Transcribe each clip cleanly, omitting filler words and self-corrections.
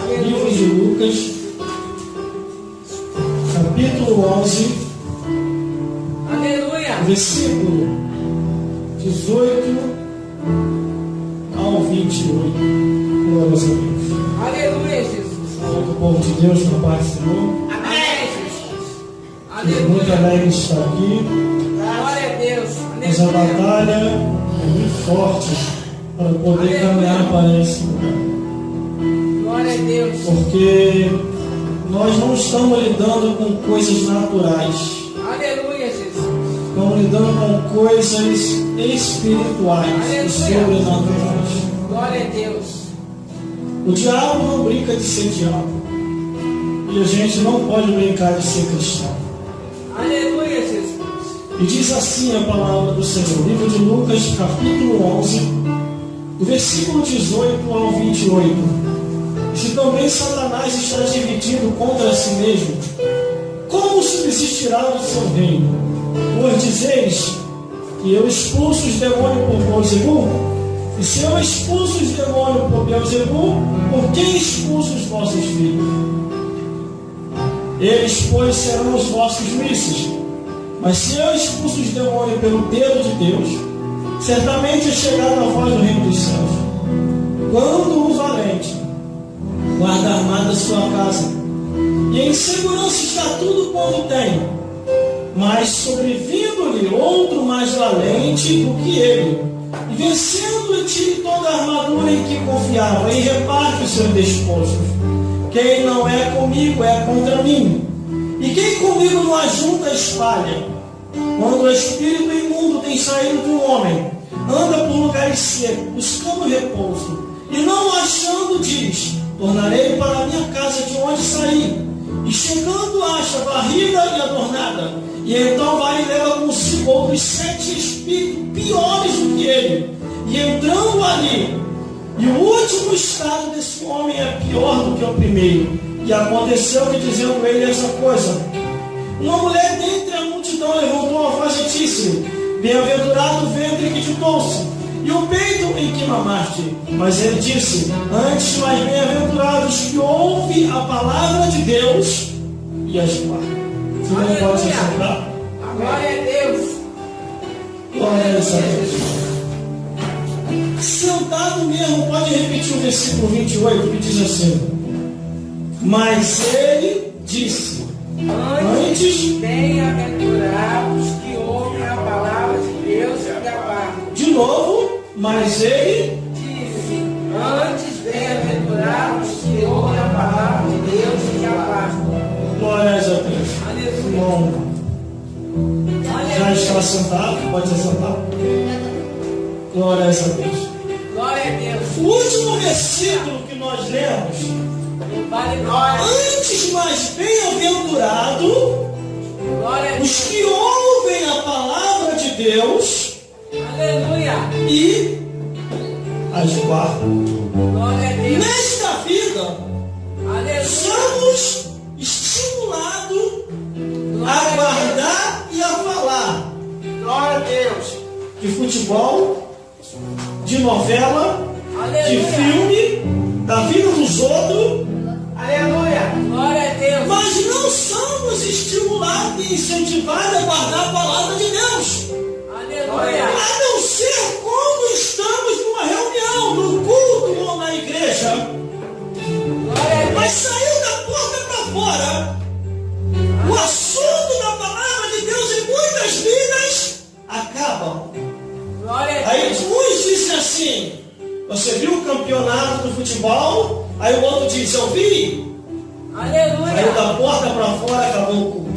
Livro de Lucas, capítulo 11, Aleluia. versículo 18 ao 28. Glórias a Deus. Aleluia, Jesus. Salve o povo de Deus, na paz do Senhor. Amém, Jesus. Fico muito Aleluia. alegre de estar aqui, Glória a Deus. mas a Aleluia. batalha é muito forte para poder caminhar para esse lugar. Glória a Deus. Porque nós não estamos lidando com coisas naturais, Aleluia, Jesus. estamos lidando com coisas espirituais e sobrenaturais. Glória a Deus. O diabo não brinca de ser diabo, e a gente não pode brincar de ser cristão. Aleluia, Jesus. E diz assim a palavra do Senhor, livro de Lucas, capítulo 11, do versículo 18 ao 28. Se também Satanás está dividido contra si mesmo, como subsistirá o seu reino? Pois dizeis que eu expulso os demônios por Beelzebul? E se eu expulso os demônios por Beelzebul, por quem expulso os vossos filhos? Eles, pois, serão os vossos mísseis. Mas se eu expulso os demônios pelo dedo de Deus, certamente é chegado a vós o reino dos céus. Quando o valente guarda armada a sua casa, e em segurança está tudo quanto tem, mas sobrevindo-lhe outro mais valente do que ele, e vencendo-lhe tire toda a armadura em que confiava, e reparte os seus despojos. Quem não é comigo é contra mim, e quem comigo não ajunta espalha. Quando o espírito imundo tem saído de um homem, anda por lugares secos, buscando repouso, e não achando, diz: tornarei para a minha casa de onde saí. E chegando acha varrida e adornada, e então vai e leva consigo outros 7 espíritos piores do que ele, e entrando ali, e o último estado desse homem é pior do que o primeiro. E aconteceu que, dizendo ele essa coisa, uma mulher dentre a multidão levantou a voz e disse: bem-aventurado o ventre que te trouxe, e o peito em que mamaste. Mas ele disse: antes, mais bem-aventurados que ouvem a palavra de Deus e as guardam. Você não pode se sentar? Glória a Deus. Glória a Deus. Sentado mesmo, pode repetir o versículo 28, que diz assim: mas ele disse: antes, bem-aventurados que ouvem a palavra de Deus e a guardam. de novo, mas ele Disse: antes, bem-aventurados que ouvem a palavra de Deus e a guardam. glória a Deus. Aleluia. Bom, já está sentado, pode se sentar. Glória a Deus. Glória a Deus. O último versículo que nós lemos: Vale nós. antes, mais bem-aventurado Glória a os Deus. que ouvem a palavra de Deus Aleluia. e as guardam. Glória a Deus. Nesta vida, Aleluia. somos estimulados a guardar e a falar Glória a Deus. de futebol, de novela, de Aleluia. filme, da vida dos outros, Aleluia. Glória a Deus. mas não somos estimulados e incentivados a guardar a palavra de Deus. Aleluia. A não ser quando estamos numa reunião, no culto ou na igreja. Glória a Mas Deus. saiu da porta para fora, o assunto da palavra de Deus em muitas vidas acaba. Glória a Aí Deus. uns dizem assim: você viu o campeonato do futebol? Aí o outro diz: eu vi. Saiu Aleluia. da porta para fora, acabou o culto.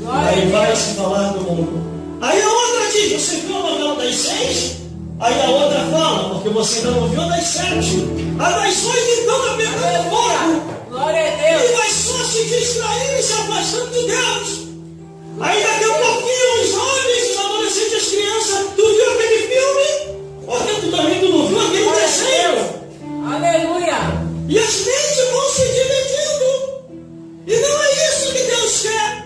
Glória Aí vai a Deus. se falar do mundo. Aí a outra diz: você viu a novela das 6? Aí a outra fala: porque você ainda não viu a das 7. A das 8 então está pegando fogo. Glória a E Deus. vai só se distraindo e se afastando de Deus. Aí daqui a pouquinho os jovens, os adolescentes, as crianças: tu viu aquele filme? Porque tu também não viu aquele Glória a desenho? Deus. Aleluia. E as mentes vão se dividindo. E não é isso que Deus quer.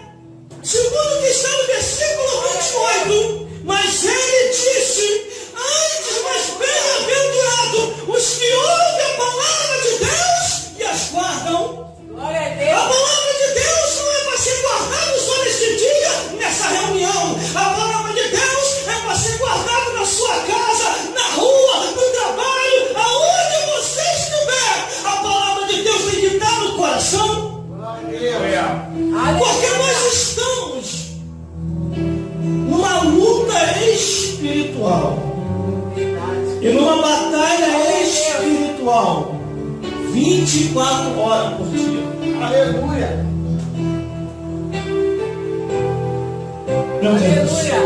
Segundo o que está no versículo 28, mas ele disse: antes, mais bem-aventurado os que ouvem a palavra de Deus e as guardam. 24 horas por dia. Aleluia. Meu Deus. Aleluia.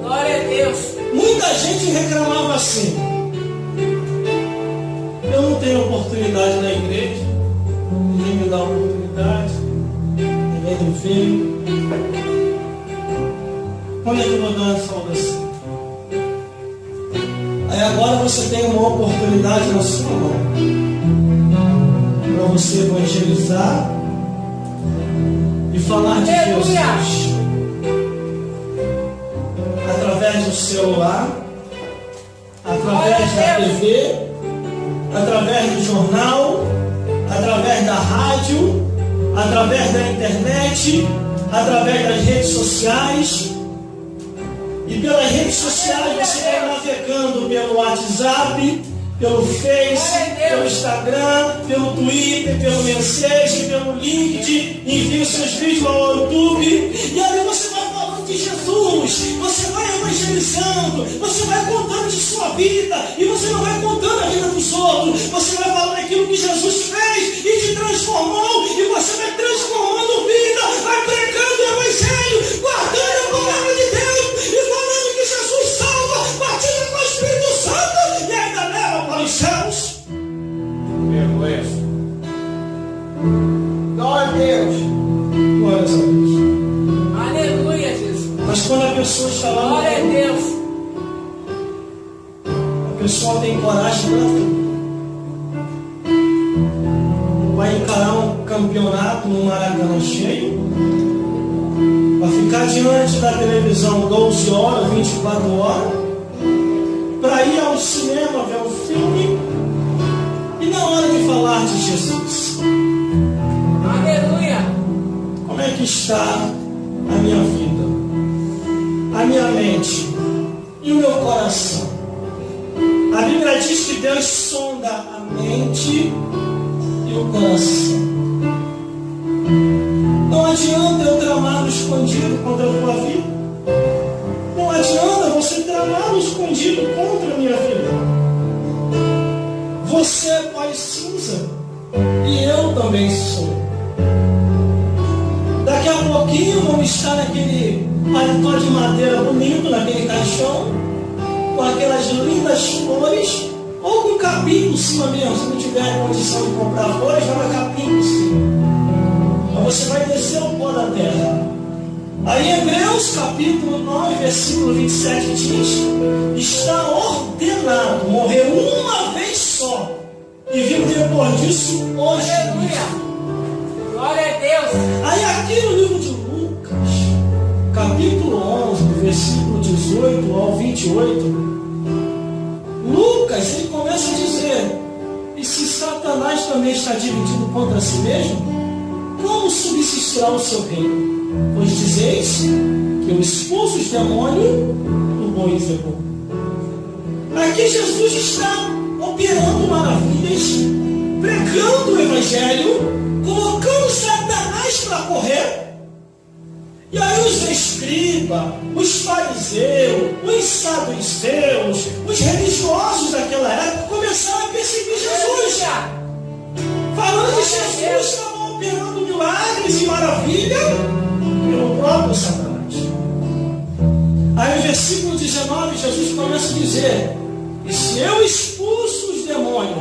Glória a Deus. Muita gente reclamava assim: eu não tenho oportunidade na igreja, ninguém me dá oportunidade, ninguém me vê. Quando é que eu vou dar uma saudação? Aí agora você tem uma oportunidade na sua mão para você evangelizar e falar de Jesus através do celular, através da TV, através do jornal, através da rádio, através da internet, através das redes sociais. E pelas redes sociais você vai navegando pelo WhatsApp, pelo Face, pelo Instagram, pelo Twitter, pelo Messenger, pelo LinkedIn, envia os seus vídeos ao YouTube, e aí você vai falando de Jesus, você vai evangelizando, você vai contando de sua vida, e você não vai contando a vida dos outros, você vai falando aquilo que Jesus fez e te transformou, e você vai transformando vida, vai pregando o Evangelho, guardando a palavra de Deus, e falando que Jesus salva, batiza com o Espírito Santo, e ainda leva para os céus. Aleluia. Glória a Deus. Glória a Deus. Aleluia, Jesus. Mas quando a pessoa está lá, Glória a Deus. a pessoa tem coragem para tudo. Vai encarar um campeonato no Maracanã cheio, vai ficar diante da televisão 12 horas, 24 horas, para ir ao cinema ver o filme, e na hora de falar de Jesus, Aleluia. como é que está a minha vida, a minha mente e o meu coração? A Bíblia diz que Deus sonda a mente e o coração. Não adianta eu tramar no escondido contra a tua vida. Não adianta você tramar no escondido contra a minha vida. Você é pai cinza e eu também sou. Daqui a pouquinho vamos estar naquele paletó de madeira bonito, naquele caixão, com aquelas lindas flores, ou com capim por cima mesmo. Se não tiver condição de comprar flores, joga capim por cima. Mas você vai descer o pó da terra. Aí Hebreus capítulo 9, versículo 27 diz: está ordenado morrer uma vez só, e vir depois disso hoje. Aleluia. Glória a Deus. Aí aqui no livro de Lucas, capítulo 11, do versículo 18 ao 28, Lucas, ele começa a dizer: e se Satanás também está dividido contra si mesmo, como subsistirá o seu reino? Pois dizeis que eu expulso os demônios por bom e bom. Aqui Jesus está operando maravilhas, pregando o Evangelho, colocando Satanás para correr. E aí os escribas, os fariseus, os saduceus, os religiosos daquela época começaram a perseguir Jesus. Falando que Jesus estava operando milagres e maravilhas pelo próprio Satanás. Aí no versículo 19, Jesus começa a dizer: e se eu expulso os demônios,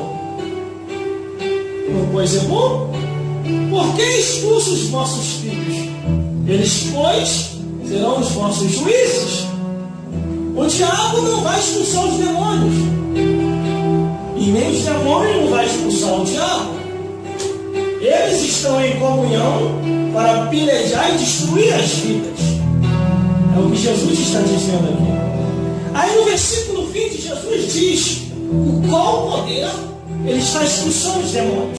pois é bom? Por que expulso os vossos filhos? Eles, pois, serão os vossos juízes. O diabo não vai expulsar os demônios, e nem os demônios não vai expulsar o diabo. Eles estão em comunhão para pelejar e destruir as vidas. É o que Jesus está dizendo aqui. Aí no versículo 20, Jesus diz: com qual poder ele está expulsando os demônios?